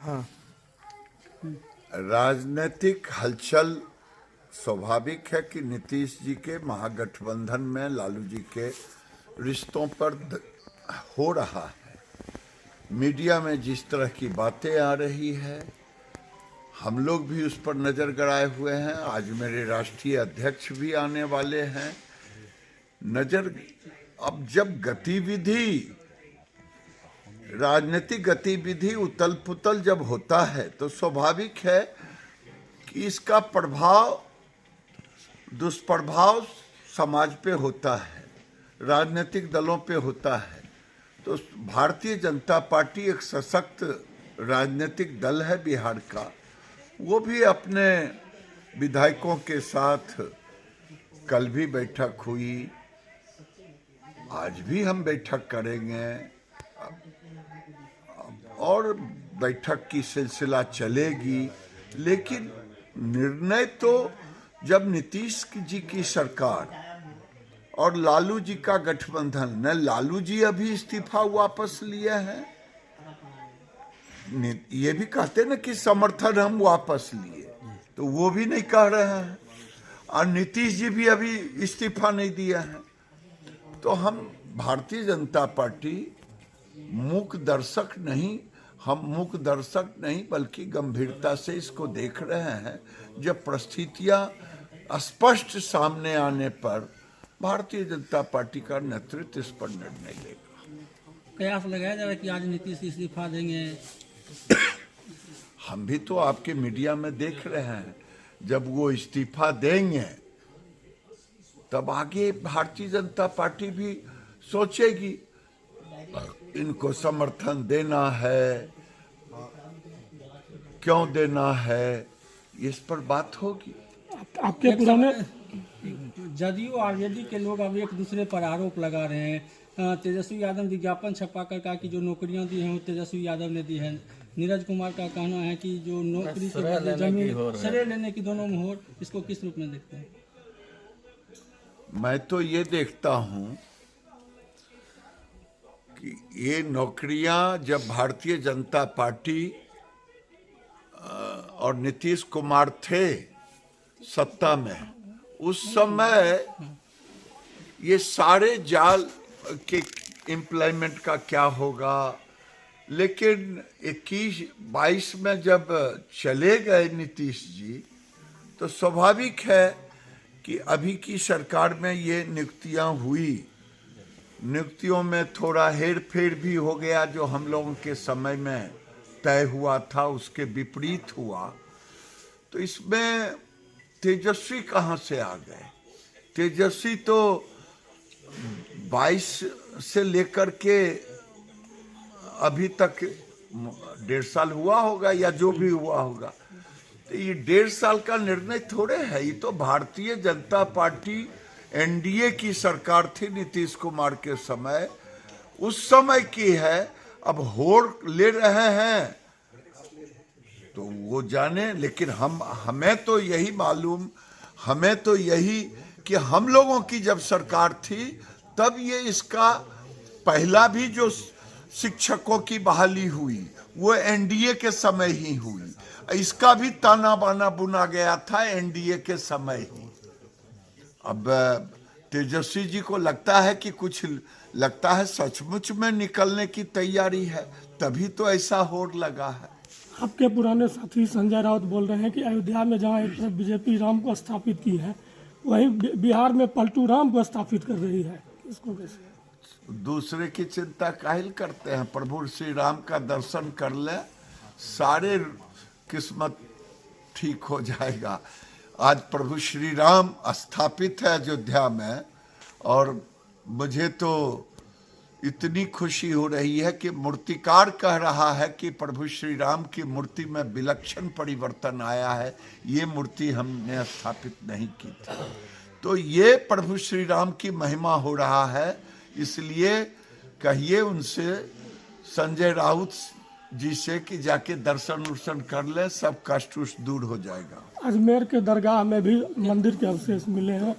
हाँ। राजनीतिक हलचल स्वाभाविक है कि नीतीश जी के महागठबंधन में लालू जी के रिश्तों पर हो रहा है। मीडिया में जिस तरह की बातें आ रही है, हम लोग भी उस पर नजर गड़ाए हुए हैं। आज मेरे राष्ट्रीय अध्यक्ष भी आने वाले हैं। अब जब गतिविधि, राजनीतिक गतिविधि उतल पुतल जब होता है तो स्वाभाविक है कि इसका दुष्प्रभाव समाज पे होता है, राजनीतिक दलों पे होता है। तो भारतीय जनता पार्टी एक सशक्त राजनीतिक दल है बिहार का। वो भी अपने विधायकों के साथ कल भी बैठक हुई, आज भी हम बैठक करेंगे और बैठक की सिलसिला चलेगी। लेकिन निर्णय तो जब नीतीश जी की सरकार और लालू जी का गठबंधन, न लालू जी अभी इस्तीफा वापस लिए हैं, ये भी कहते ना कि समर्थन हम वापस लिए, तो वो भी नहीं कह रहे हैं, और नीतीश जी भी अभी इस्तीफा नहीं दिया है। तो हम भारतीय जनता पार्टी मूक दर्शक नहीं बल्कि गंभीरता से इसको देख रहे हैं। जब परिस्थितियां स्पष्ट सामने आने पर भारतीय जनता पार्टी का नेतृत्व इस पर निर्णय लेगा। कयास लगाया जा रहा है कि आज नीतीश इस्तीफा देंगे। हम भी तो आपके मीडिया में देख रहे हैं, जब वो इस्तीफा देंगे तब आगे भारतीय जनता पार्टी भी सोचेगी इनको समर्थन देना है, क्यों देना है, इस पर बात होगी। आपके पुराने जदयू आरजेडी के लोग अब एक दूसरे पर आरोप लगा रहे हैं। तेजस्वी यादव विज्ञापन छपा कर कहा कि जो नौकरियां दी हैं वो तेजस्वी यादव ने दी हैं। नीरज कुमार का कहना है कि जो नौकरी के बदले जमीन सरे लेने की दोनों मोहर, इसको किस रूप में देखते हैं? मैं तो ये देखता हूं कि ये नौकरियां जब भारतीय जनता पार्टी और नीतीश कुमार थे सत्ता में, उस समय ये सारे जाल के एम्प्लॉयमेंट का क्या होगा। लेकिन 21-22 में जब चले गए नीतीश जी, तो स्वाभाविक है कि अभी की सरकार में ये नियुक्तियां हुई। नियुक्तियों में थोड़ा हेर फेर भी हो गया, जो हम लोगों के समय में तय हुआ था उसके विपरीत हुआ। तो इसमें तेजस्वी कहाँ से आ गए? तेजस्वी तो 22 से लेकर के अभी तक 1.5 साल हुआ होगा या जो भी हुआ होगा। तो ये 1.5 साल का निर्णय थोड़े है, ये तो भारतीय जनता पार्टी एनडीए की सरकार थी नीतीश कुमार के समय, उस समय की है। अब होड़ ले रहे हैं तो वो जाने, लेकिन हमें तो यही कि हम लोगों की जब सरकार थी तब ये इसका पहला भी जो शिक्षकों की बहाली हुई वो एनडीए के समय ही हुई। इसका भी ताना बाना बुना गया था एनडीए के समय ही। अब तेजस्वी जी को लगता है सचमुच में निकलने की तैयारी है, तभी तो ऐसा होड़ लगा है। आपके पुराने साथी संजय राउत बोल रहे हैं कि अयोध्या में जहां एक तरफ बीजेपी राम को स्थापित की है, वहीं बिहार में पलटू राम को स्थापित कर रही है। इसको कैसे? दूसरे की चिंता काहिल करते हैं? प्रभु श्री राम का दर्शन कर ले, सारे किस्मत ठीक हो जाएगा। आज प्रभु श्री राम स्थापित है अयोध्या में, और मुझे तो इतनी खुशी हो रही है कि मूर्तिकार कह रहा है कि प्रभु श्री राम की मूर्ति में विलक्षण परिवर्तन आया है, ये मूर्ति हमने स्थापित नहीं की थी। तो ये प्रभु श्री राम की महिमा हो रहा है। इसलिए कहिए उनसे, संजय राउत जी से, कि जाके दर्शन उर्शन कर ले, सब कष्ट दूर हो जाएगा। अजमेर के दरगाह में भी मंदिर के अवशेष मिले हैं।